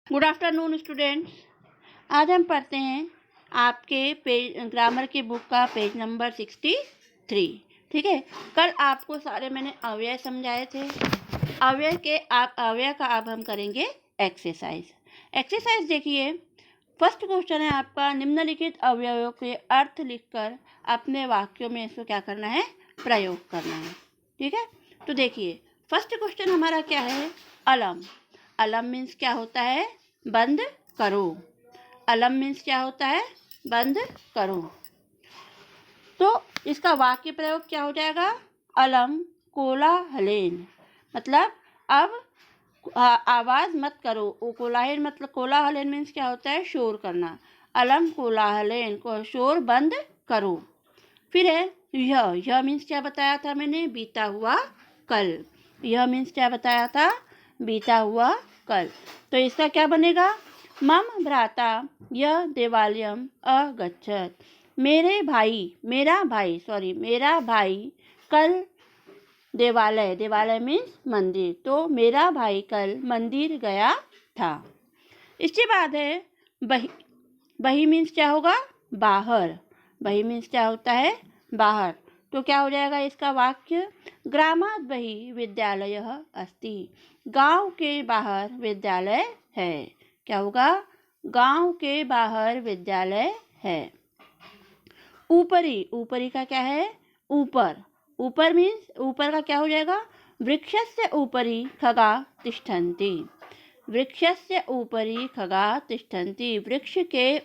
Good afternoon students. आज हम पढ़ते हैं आपके ग्रामर की बुक का पेज नंबर 63। ठीक है, कल आपको सारे मैंने अव्यय समझाए थे। अव्यय का अब हम करेंगे एक्सरसाइज देखिए। फर्स्ट क्वेश्चन है आपका, निम्नलिखित अवयवों के अर्थ लिखकर अपने वाक्यों में इसको क्या करना है, प्रयोग करना है। ठीक है, तो देखिए फर्स्ट क्वेश्चन हमारा क्या है, अलम। अलम मीन्स क्या होता है, बंद करो। अलम मीन्स क्या होता है, बंद करो। तो इसका वाक्य प्रयोग क्या हो जाएगा, अलम कोलाहलेन, मतलब अब आवाज मत करो। कोलाहल मतलब कोलाहलेन मीन्स क्या होता है, शोर करना। अलम कोलाहलेन को शोर बंद करो। फिर है यह मीन्स क्या बताया था मैंने, बीता हुआ कल। यह मीन्स क्या बताया था, बीता हुआ कल। तो इसका क्या बनेगा, मम भ्राता यह देवालयम अगच्छत। मेरा भाई कल देवालय मीन्स मंदिर, तो मेरा भाई कल मंदिर गया था। इसके बाद है बही मीन्स क्या होगा, बाहर। बही मीन्स क्या होता है, बाहर। तो क्या हो जाएगा इसका वाक्य, ग्रामात् बहि विद्यालयः अस्ति। गांव के बाहर विद्यालय है। क्या होगा, गांव के बाहर विद्यालय है। ऊपरी का क्या है, ऊपर मीन्स ऊपर का क्या हो जाएगा, वृक्षस्य ऊपरी खगा तिष्ठन्ति। वृक्षस्य ऊपरी खगा तिष्ठन्ति, वृक्ष के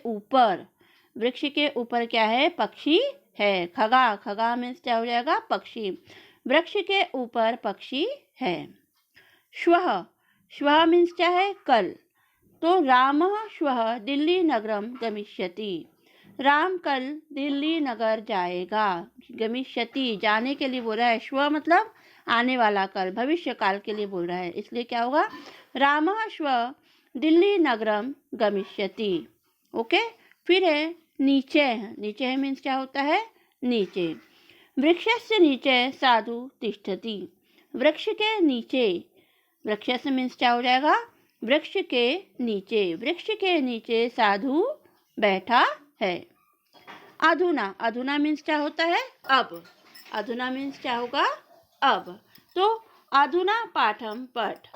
ऊपर क्या है, पक्षी है। खगा मीन्स क्या हो जाएगा, पक्षी। वृक्ष के ऊपर पक्षी है। श्वः मीन्स क्या है, कल। तो रामः श्वः दिल्ली नगरम गमिष्यति। राम कल दिल्ली नगर जाएगा। गमिष्यति जाने के लिए बोल रहा है, श्व मतलब आने वाला कल, भविष्य काल के लिए बोल रहा है, इसलिए क्या होगा, रामः श्वः दिल्ली नगरम गमिष्यति। ओके। फिर है नीचे मीन्स क्या होता है, नीचे। वृक्षस्य नीचे साधु तिष्ठति। वृक्ष के मीन्स क्या हो जाएगा, वृक्ष के नीचे साधु बैठा है। अधुना मीन्स क्या होता है, अब। अधुना मीन्स क्या होगा, अब। तो अधुना पाठम पठ,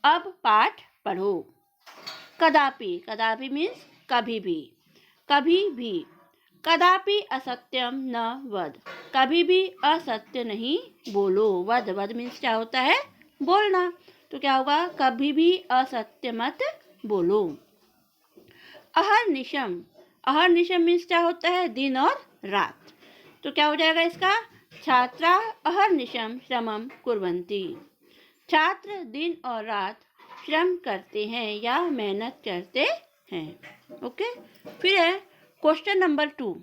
अब पाठ पढ़ो। कदापि मीन्स कभी भी। कदापि असत्यम न वद, कभी भी असत्य नहीं बोलो। वद मीन्स क्या होता है, बोलना। तो क्या होगा, कभी भी असत्य मत बोलो। अहर्निशम मीन्स क्या होता है, दिन और रात। तो क्या हो जाएगा इसका, छात्रा अहर्निशम श्रमम कुर्वन्ति। छात्र दिन और रात श्रम करते हैं या मेहनत करते हैं। ओके। फिर है क्वेश्चन नंबर 2,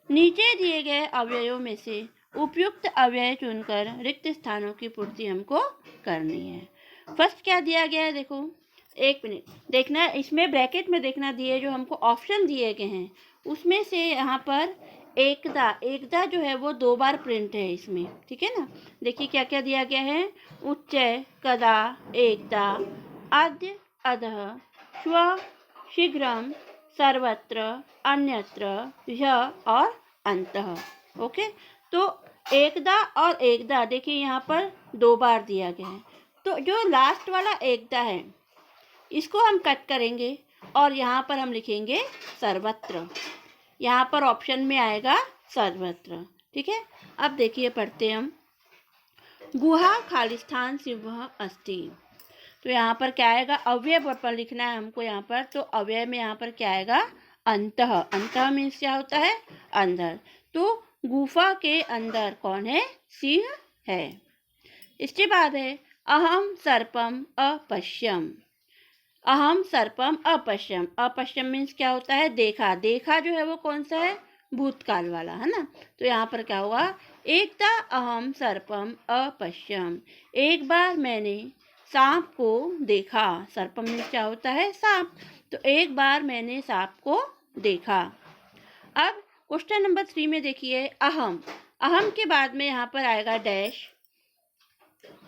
नीचे दिए गए अवयवों में से उपयुक्त अव्यय चुनकर रिक्त स्थानों की पूर्ति हमको करनी है। फर्स्ट क्या दिया गया है, देखो 1 मिनट देखना, इसमें ब्रैकेट में देखना दिए जो हमको ऑप्शन दिए गए हैं, उसमें से यहाँ पर एकदा जो है वो 2 बार प्रिंट है इसमें। ठीक है ना, देखिए क्या क्या दिया गया है, उच्चय, कदा, एकदा, आद्य, अधः, श्व, शीघ्रम, सर्वत्र, अन्यत्र, यह और अंतः। ओके। तो एकदा देखिए यहाँ पर 2 बार दिया गया है। तो जो लास्ट वाला एकदा है इसको हम कट करेंगे और यहाँ पर हम लिखेंगे सर्वत्र। यहाँ पर ऑप्शन में आएगा सर्वत्र। ठीक है, अब देखिए पढ़ते हम, गुहा खालिस्थान सिंह अस्ति। तो यहाँ पर क्या आएगा, अव्यय पर लिखना है हमको यहाँ पर। तो अव्यय में यहाँ पर क्या आएगा, अंतः मीन्स क्या होता है, अंदर। तो गुफा के अंदर कौन है, सिंह है। इसके बाद है अहम सर्पम अपश्यम। अपश्यम मीन्स क्या होता है, देखा जो है वो कौन सा है, भूतकाल वाला है ना। तो यहाँ पर क्या होगा, एकदा अहम सर्पम अपश्यम, एक बार मैंने सांप को देखा। सर्पम मीन्स क्या होता है, सांप। तो एक बार मैंने सांप को देखा। अब क्वेश्चन नंबर 3 में देखिए, अहम के बाद में यहाँ पर आएगा डैश।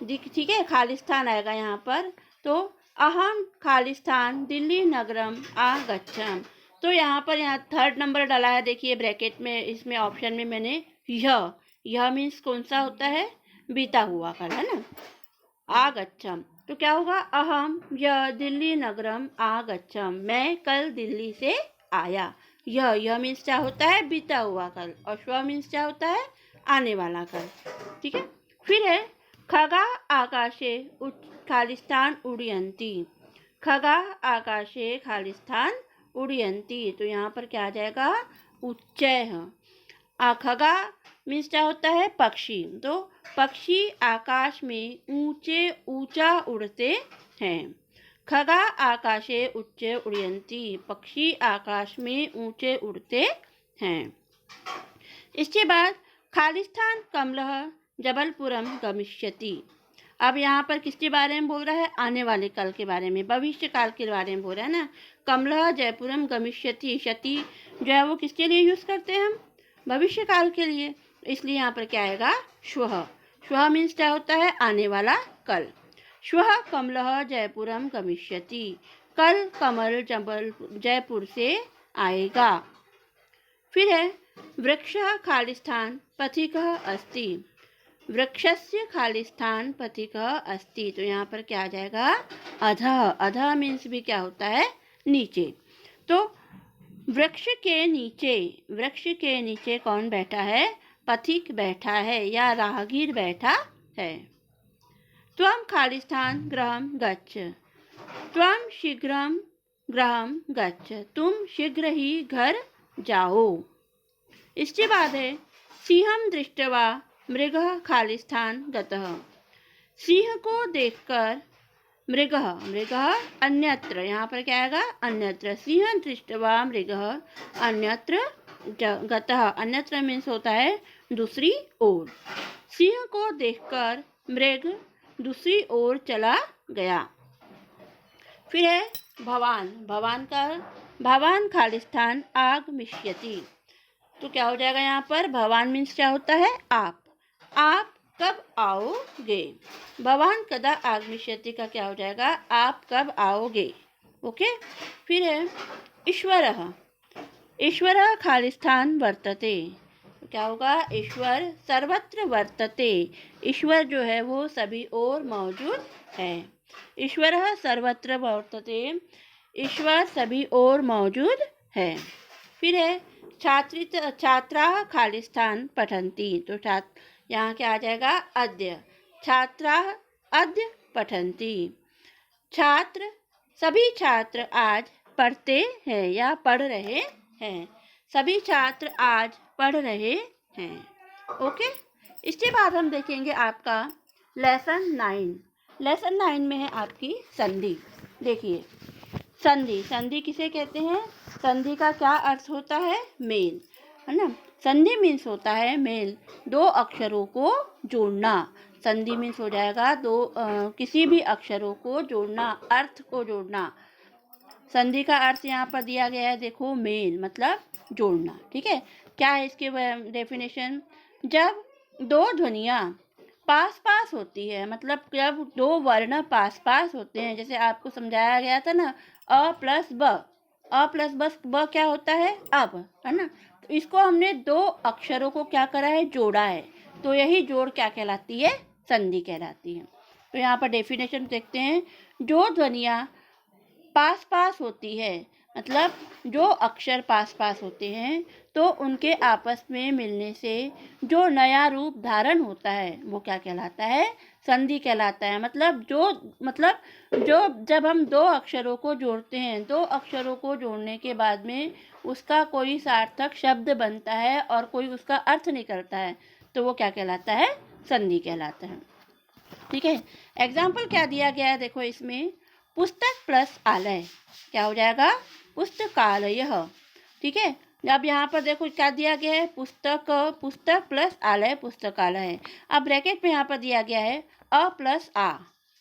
ठीक है, खालिस्तान आएगा यहाँ पर। तो अहम खालिस्तान दिल्ली नगरम आगच्छम। तो यहाँ पर यहाँ थर्ड नंबर डाला है, देखिए ब्रैकेट में, इसमें ऑप्शन में मैंने यह मीन्स कौन सा होता है, बीता हुआ कल, है ना। आगच्छम तो क्या होगा, अहम यह दिल्ली नगरम आगच्छम, मैं कल दिल्ली से आया। यह मीन्स क्या होता है, बीता हुआ कल, और श्व मीन्स क्या होता है, आने वाला कल। ठीक है। फिर है खगा आकाशे खालिस्तान उड़यंती। खगा आकाशे खालिस्तान उड़यंती, तो यहाँ पर क्या आ जाएगा, उच्चय है। खगा मीन्स क्या होता है, पक्षी, तो पक्षी आकाश में ऊंचा उड़ते हैं। खगा आकाशे उच्चे उड़यंती, पक्षी आकाश में ऊंचे उड़ते हैं। इसके बाद खालिस्तान कमलः जबलपुरम गमिष्यति। अब यहाँ पर किसके बारे में बोल रहा है, आने वाले कल के बारे में, भविष्य काल के बारे में बोल रहा है ना। कमलः जयपुरम गमिष्यति, शति जो है वो किसके लिए यूज करते हैं हम, भविष्य काल के लिए, इसलिए यहाँ पर क्या आएगा, श्वः। श्वः मीन्स क्या होता है, आने वाला कल। श्वः कमलः जयपुरम गमिष्यति, कल कमल जयपुर से आएगा। फिर है वृक्षः खालिस्थान पथिकः अस्ति। वृक्षस्य खालिस्थान पथिकः अस्ति, तो यहाँ पर क्या आ जाएगा, अधः। अधः मीन्स भी क्या होता है, नीचे। तो वृक्ष के नीचे कौन बैठा है, पथिक बैठा है या राहगीर बैठा है। त्वं खालिस्थान गृहं गच्छ, त्वं शीघ्रं गृहं गच्छ, तुम शीघ्र ही घर जाओ। इसके बाद है सिंहं दृष्ट्वा मृगः खालिस्थान गतः। सिंह को देखकर मृगः अन्यत्र, यहाँ पर क्या आएगा, अन्यत्र। सिंह दृष्ट्वा मृगः अन्यत्र गतः, अन्यत्र मीन्स होता है दूसरी ओर। सिंह को देखकर मृग दूसरी ओर चला गया। फिर है भवान खालिस्थान आगमिष्यति, तो क्या हो जाएगा यहाँ पर, भवान मीन्स क्या होता है, आप कब आओगे। भवान कदा आगमिष्यति का क्या हो जाएगा, आप कब आओगे। ओके। फिर है ईश्वरः खालिस्थान वर्तते, तो क्या होगा, ईश्वर सर्वत्र वर्तते, ईश्वर जो है वो सभी ओर मौजूद है। ईश्वरः सर्वत्र वर्तते, ईश्वर सभी ओर मौजूद है। फिर है छात्राः खालिस्थान पठन्ति, तो यहाँ क्या आ जाएगा, अद्य। छात्राः अद्य पठन्ति, सभी छात्र आज पढ़ते हैं या पढ़ रहे हैं। सभी छात्र आज पढ़ रहे हैं। ओके। इसके बाद हम देखेंगे आपका लेसन 9। लेसन 9 में है आपकी संधि। देखिए संधि किसे कहते हैं, संधि का क्या अर्थ होता है, मेल, है ना। संधि मीन्स होता है मेल, दो अक्षरों को जोड़ना। संधि मीन्स हो जाएगा किसी भी अक्षरों को जोड़ना, अर्थ को जोड़ना। संधि का अर्थ यहाँ पर दिया गया है, देखो, मेल मतलब जोड़ना। ठीक है। क्या है इसके डेफिनेशन, जब दो ध्वनियाँ पास होती है, मतलब जब दो वर्ण पास होते हैं, जैसे आपको समझाया गया था ना, अ प्लस ब क्या होता है, अब, है ना। तो इसको हमने दो अक्षरों को क्या करा है, जोड़ा है, तो यही जोड़ क्या कहलाती है, संधि कहलाती है। तो यहाँ पर डेफिनेशन देखते हैं, जो ध्वनियाँ पास होती है, मतलब जो अक्षर पास होते हैं, तो उनके आपस में मिलने से जो नया रूप धारण होता है वो क्या कहलाता है, संधि कहलाता है। मतलब जो जब हम दो अक्षरों को जोड़ते हैं, दो अक्षरों को जोड़ने के बाद में उसका कोई सार्थक शब्द बनता है और कोई उसका अर्थ निकलता है, तो वो क्या कहलाता है, संधि कहलाता है। ठीक है। एग्जाम्पल क्या दिया गया है, देखो इसमें, पुस्तक प्लस आलय क्या हो जाएगा, पुस्तकालयः। ठीक है। अब यहाँ पर देखो क्या दिया गया है, पुस्तक प्लस आलय पुस्तकालय। अब ब्रैकेट में यहाँ पर दिया गया है अ प्लस आ।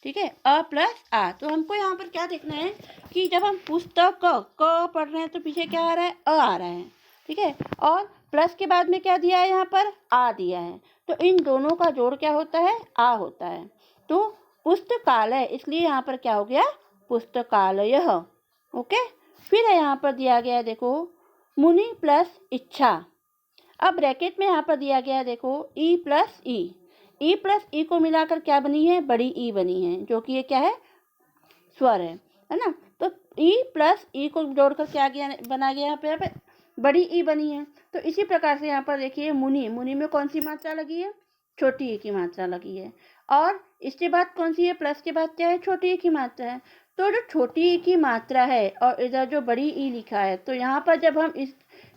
ठीक है, अ प्लस आ। तो हमको यहाँ पर क्या देखना है कि जब हम पुस्तक क पढ़ रहे हैं तो पीछे क्या आ रहा है, अ आ रहा है। ठीक है। और प्लस के बाद में क्या दिया है, यहाँ पर आ दिया है, तो इन दोनों का जोड़ क्या होता है, आ होता है। तो पुस्तकालय, इसलिए यहाँ पर क्या हो गया, पुस्तकालयः। ओके, फिर है यहाँ पर दिया गया है देखो मुनि प्लस इच्छा। अब ब्रैकेट में यहाँ पर दिया गया है देखो ई प्लस ई को मिलाकर क्या बनी है, बड़ी ई बनी है, जो कि ये क्या है, स्वर है ना। तो ई प्लस ई को जोड़कर क्या बना गया यहाँ पे बड़ी ई बनी है। तो इसी प्रकार से यहाँ पर देखिए मुनि में कौन सी मात्रा लगी है, छोटी ई की मात्रा लगी है, और इसके बाद कौन सी है, प्लस के बाद क्या है, छोटी ई की मात्रा है। तो जो छोटी ई की मात्रा है और इधर जो बड़ी ई लिखा है, तो यहाँ पर जब हम इस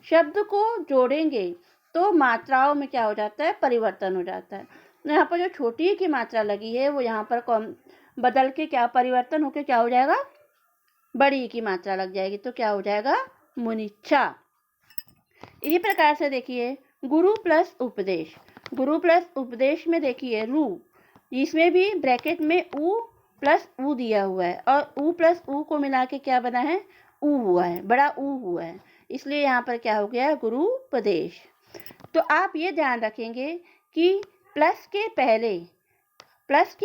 शब्द को जोड़ेंगे तो मात्राओं में क्या हो जाता है, परिवर्तन हो जाता है। यहाँ पर जो छोटी ई की मात्रा लगी है वो यहाँ पर कौन बदल के क्या परिवर्तन होकर क्या हो जाएगा, बड़ी ई की मात्रा लग जाएगी, तो क्या हो जाएगा, मुनिच्छा। इसी प्रकार से देखिए गुरु प्लस उपदेश में देखिए रू, इसमें भी ब्रैकेट में ऊ प्लस ऊ दिया हुआ है, और ऊ प्लस ऊ को मिला के क्या बना है, ऊ हुआ है, बड़ा ऊ हुआ है, इसलिए यहाँ पर क्या हो गया, गुरुपदेश। तो आप ये ध्यान रखेंगे कि प्लस के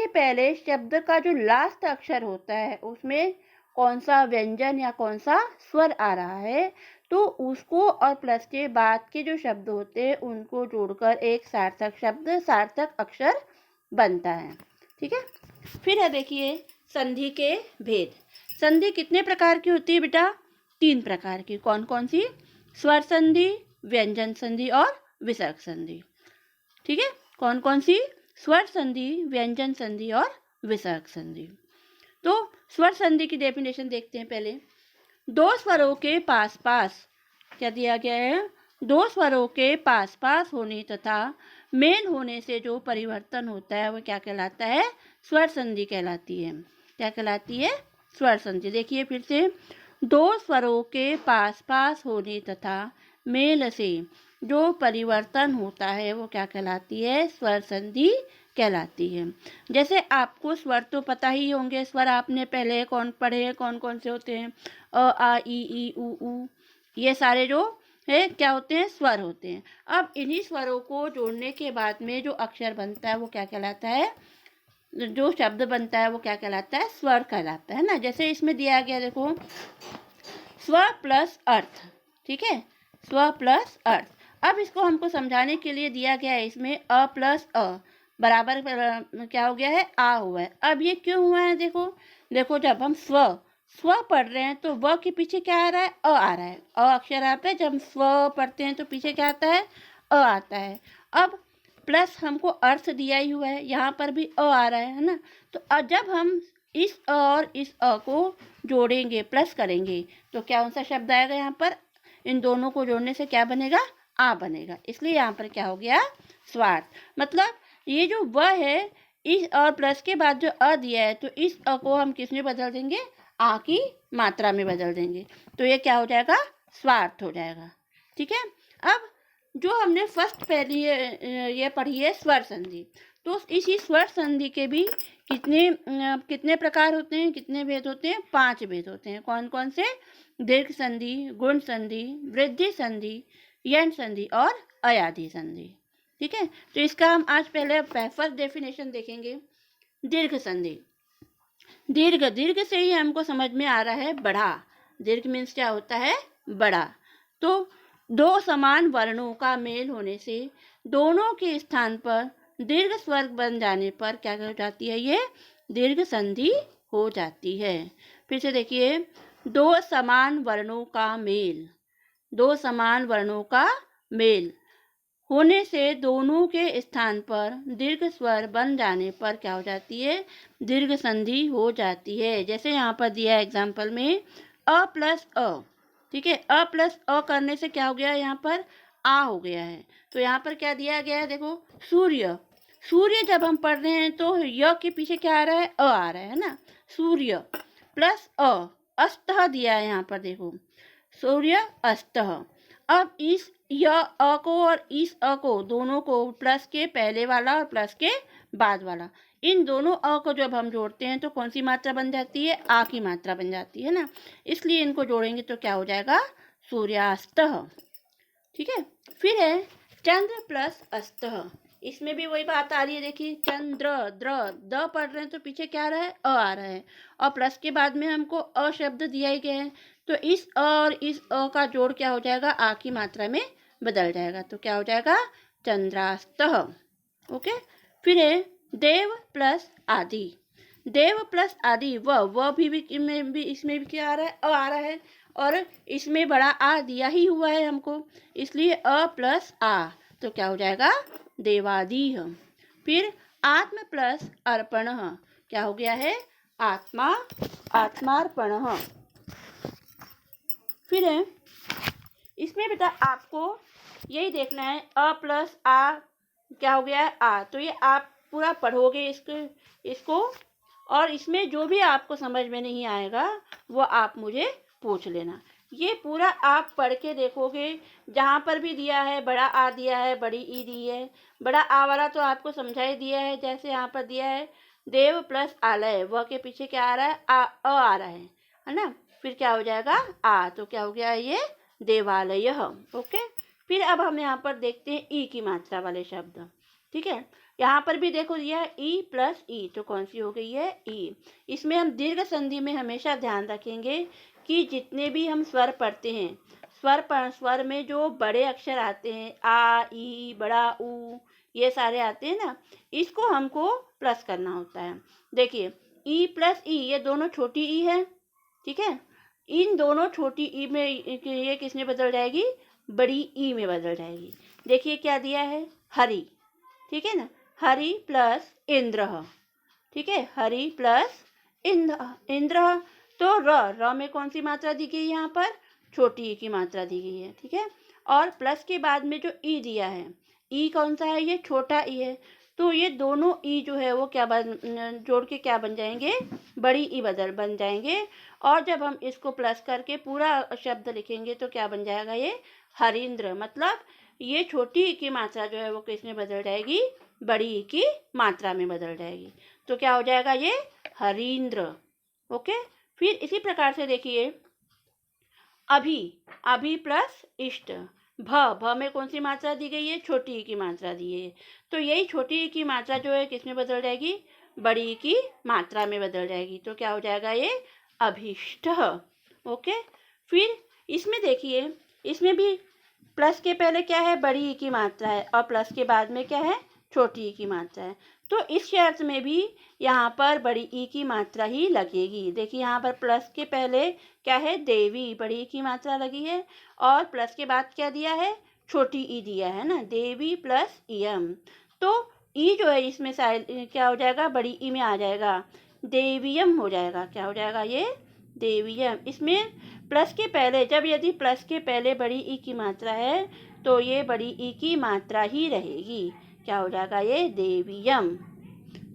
पहले शब्द का जो लास्ट अक्षर होता है उसमें कौन सा व्यंजन या कौन सा स्वर आ रहा है, तो उसको और प्लस के बाद के जो शब्द होते हैं उनको जोड़कर एक सार्थक अक्षर बनता है। ठीक है, फिर है देखिए संधि के भेद। संधि कितने प्रकार की होती है बेटा, 3 प्रकार की। कौन कौन सी, स्वर संधि, व्यंजन संधि और विसर्ग संधि। ठीक है, कौन कौन सी, स्वर संधि, व्यंजन संधि और विसर्ग संधि। तो स्वर संधि की डेफिनेशन देखते हैं पहले। 2 स्वरों के पास क्या दिया गया है, 2 स्वरों के पास होने तथा मेल होने से जो परिवर्तन होता है वो क्या कहलाता है, स्वर संधि कहलाती है। क्या कहलाती है, स्वर संधि। देखिए फिर से, 2 स्वरों के पास होने तथा मेल से जो परिवर्तन होता है वो क्या कहलाती है, स्वर संधि कहलाती है। जैसे आपको स्वर तो पता ही होंगे, स्वर आपने पहले कौन पढ़े हैं, कौन कौन से होते हैं, अ आ ई ऊ, ये सारे जो है क्या होते हैं, स्वर होते हैं। अब इन्हीं स्वरों को जोड़ने के बाद में जो अक्षर बनता है वो क्या कहलाता है, जो शब्द बनता है वो क्या कहलाता है, स्वर कहलाता है ना। जैसे इसमें दिया गया देखो स्व प्लस अर्थ। ठीक है, स्व प्लस अर्थ। अब इसको हमको समझाने के लिए दिया गया है, इसमें अ प्लस अ बराबर क्या हो गया है, आ हुआ है। अब ये क्यों हुआ है, देखो जब हम स्व पढ़ रहे हैं तो व के पीछे क्या आ रहा है, अ आ रहा है, अ अक्षर आता है। जब हम स्व पढ़ते हैं तो पीछे क्या आता है, अ आता है। अब प्लस हमको अर्थ दिया ही हुआ है, यहाँ पर भी अ आ रहा है ना। तो जब हम इस अ और इस अ को जोड़ेंगे, प्लस करेंगे, तो कौन सा शब्द आएगा यहाँ पर, इन दोनों को जोड़ने से क्या बनेगा, आ बनेगा। इसलिए यहाँ पर क्या हो गया, स्वार्थ। मतलब ये जो व है, इस और प्लस के बाद जो अ दिया है, तो इस अ को हम किस में बदल देंगे, आ की मात्रा में बदल देंगे, तो ये क्या हो जाएगा, स्वार्थ हो जाएगा। ठीक है, अब जो हमने फर्स्ट पहली ये पढ़ी है स्वर संधि, तो इसी स्वर संधि के भी कितने प्रकार होते हैं, कितने भेद होते हैं, 5 भेद होते हैं। कौन कौन से, दीर्घ संधि, गुण संधि, वृद्धि संधि, यण संधि और अयाधि संधि। ठीक है, तो इसका हम आज पहले फर्स्ट डेफिनेशन देखेंगे। दीर्घ संधि। दीर्घ से ही हमको समझ में आ रहा है बड़ा। दीर्घ मीन्स क्या होता है, बड़ा। तो 2 समान वर्णों का मेल होने से दोनों के स्थान पर दीर्घ स्वर बन जाने पर क्या हो जाती है, ये दीर्घ संधि हो जाती है। फिर से देखिए, 2 समान वर्णों का मेल, 2 समान वर्णों का मेल होने से दोनों के स्थान पर दीर्घ स्वर बन जाने पर क्या हो जाती है, दीर्घ संधि हो जाती है। जैसे यहाँ पर दिया है एग्जाम्पल में, अ प्लस अ। ठीक है, अ प्लस अ करने से क्या हो गया, यहाँ पर आ हो गया है। तो यहाँ पर क्या दिया गया है, देखो सूर्य जब हम पढ़ रहे हैं तो य के पीछे क्या आ रहा है, अ आ रहा है ना। सूर्य प्लस अ, अस्तः दिया है यहाँ पर, देखो सूर्य अस्तः। अब इस य अ को और इस अ को, दोनों को, प्लस के पहले वाला और प्लस के बाद वाला, इन दोनों अ को जब हम जोड़ते हैं तो कौन सी मात्रा बन जाती है, आ की मात्रा बन जाती है ना। इसलिए इनको जोड़ेंगे तो क्या हो जाएगा, सूर्यास्तः। ठीक है, फिर है चंद्र प्लस अस्तः। इसमें भी वही बात आ रही है, देखिए चंद्र, द्र, द पढ़ रहे हैं तो पीछे क्या आ रहा है, अ आ रहा है, और प्लस के बाद में हमको अ शब्द दिया ही गया है, तो इस अ और इस अ का जोड़ क्या हो जाएगा, आ की मात्रा में बदल जाएगा, तो क्या हो जाएगा, चंद्रास्तः। ओके, फिर है देव प्लस आदि। देव प्लस आदि, व भी में भी इसमें भी क्या आ रहा है, अ आ रहा है, और इसमें बड़ा आ दिया ही हुआ है हमको, इसलिए अ प्लस आ, तो क्या हो जाएगा, देवादीह। फिर आत्म प्लस अर्पण, क्या हो गया है, आत्मा, आत्मार्पण। फिर है इसमें बेटा आपको यही देखना है, अ प्लस आ क्या हो गया है, आ, तो ये आप पूरा पढ़ोगे इसको, और इसमें जो भी आपको समझ में नहीं आएगा वो आप मुझे पूछ लेना। ये पूरा आप पढ़ के देखोगे, जहाँ पर भी दिया है बड़ा आ दिया है, बड़ी ई दी है, बड़ा आ वाला तो आपको समझा ही दिया है, जैसे यहाँ पर दिया है देव प्लस आलय, व के पीछे क्या आ रहा है, अ आ रहा है ना, फिर क्या हो जाएगा, आ, तो क्या हो गया ये, देवालय। ओके, फिर अब हम यहाँ पर देखते हैं ई की मात्रा वाले शब्द। ठीक है, यहाँ पर भी देखो यह ई प्लस ई, तो कौन सी हो गई है, ई। इसमें हम दीर्घ संधि में हमेशा ध्यान रखेंगे कि जितने भी हम स्वर पढ़ते हैं, स्वर में जो बड़े अक्षर आते हैं, आ, ई, बड़ा ऊ, ये सारे आते हैं ना, इसको हमको प्लस करना होता है। देखिए ई प्लस ई, ये दोनों छोटी ई है, ठीक है, इन दोनों छोटी ई में ये किसमें बदल जाएगी, बड़ी ई में बदल जाएगी। देखिए क्या दिया है, हरि, ठीक है ना, हरि प्लस इंद्र, ठीक है, हरि प्लस इंद्र, तो र में कौन सी मात्रा दी गई है, यहाँ पर छोटी ई की मात्रा दी गई है, ठीक है, और प्लस के बाद में जो ई दिया है, ई कौन सा है, ये छोटा ई है, तो ये दोनों ई जो है वो क्या जोड़ के क्या बन जाएंगे, बड़ी ई बन जाएंगे, और जब हम इसको प्लस करके पूरा शब्द लिखेंगे तो क्या बन जाएगा, ये हरिंद्र, मतलब ये छोटी ई की मात्रा जो है वो किसमें बदल जाएगी, बड़ी ई की मात्रा में बदल जाएगी, तो क्या हो जाएगा, ये हरींद्र। ओके, फिर इसी प्रकार से देखिए अभी, अभी प्लस इष्ट, भ में कौन सी मात्रा दी गई है, छोटी ई की मात्रा दी है, तो यही छोटी ई की मात्रा जो है किसमें बदल जाएगी, बड़ी ई की मात्रा में बदल जाएगी, तो क्या हो जाएगा, ये अभीष्ट। ओके, फिर इसमें देखिए, इसमें भी प्लस के पहले क्या है, बड़ी ई की मात्रा है, और प्लस के बाद में क्या है, छोटी ई की मात्रा है, तो इस शर्त में भी यहाँ पर बड़ी ई की मात्रा ही लगेगी। देखिए यहाँ पर प्लस के पहले क्या है, देवी, बड़ी ई की मात्रा लगी है, और प्लस के बाद क्या दिया है, छोटी ई दिया है ना, देवी प्लस इयम, तो ई जो है इसमें क्या हो जाएगा, बड़ी ई में आ जाएगा, देवियम हो जाएगा, क्या हो जाएगा, ये देवियम। इसमें प्लस के पहले, जब यदि प्लस के पहले बड़ी ई की मात्रा है तो ये बड़ी ई की मात्रा ही रहेगी, क्या हो जाएगा, ये देवियम।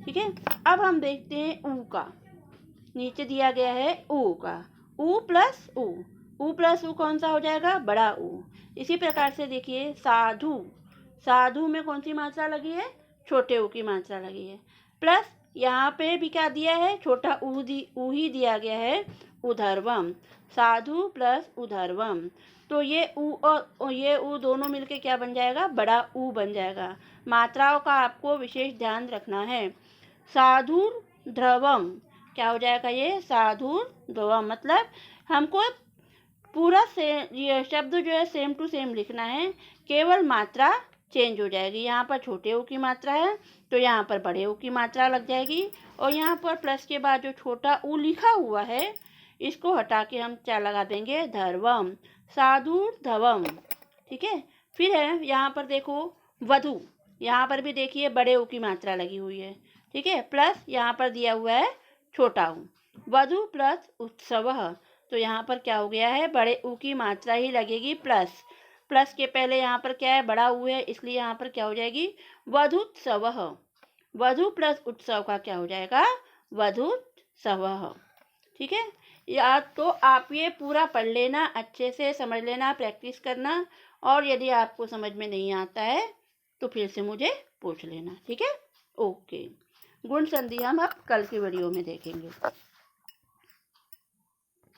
ठीक है, अब हम देखते हैं ऊ का, नीचे दिया गया है ऊ का, ऊ प्लस ऊ कौन सा हो जाएगा, बड़ा ऊ। इसी प्रकार से देखिए साधु, साधु में कौन सी मात्रा लगी है, छोटे ऊ की मात्रा लगी है, प्लस यहाँ पे भी क्या दिया है, छोटा ऊ ही दिया गया है, उधर्वम, साधु प्लस उधर्वम, तो ये ऊ और ये ऊ दोनों मिलके क्या बन जाएगा, बड़ा ऊ बन जाएगा। मात्राओं का आपको विशेष ध्यान रखना है। साधुर ध्रुवम, क्या हो जाएगा, ये साधुर ध्रुवम, मतलब हमको पूरा से ये शब्द जो है सेम टू सेम लिखना है, केवल मात्रा चेंज हो जाएगी। यहाँ पर छोटे ऊ की मात्रा है तो यहाँ पर बड़े ऊ की मात्रा लग जाएगी, और यहाँ पर प्लस के बाद जो छोटा ऊ लिखा हुआ है इसको हटा के हम क्या लगा देंगे, धर्वम, साधुर धवम। ठीक है, फिर है यहाँ पर देखो वधु, यहाँ पर भी देखिए बड़े ऊ की मात्रा लगी हुई है, ठीक है, प्लस यहाँ पर दिया हुआ है छोटा ऊ, वधु प्लस उत्सव, तो यहाँ पर क्या हो गया है, बड़े ऊ की मात्रा ही लगेगी, प्लस के पहले यहाँ पर क्या है, बड़ा ऊ है, इसलिए यहाँ पर क्या हो जाएगी, वधुत्सव, वधु प्लस उत्सव का क्या हो जाएगा, वधुत्सव। ठीक है, या तो आप ये पूरा पढ़ लेना, अच्छे से समझ लेना, प्रैक्टिस करना, और यदि आपको समझ में नहीं आता है तो फिर से मुझे पूछ लेना। ठीक है, ओके, गुण संधि हम अब कल की वीडियो में देखेंगे।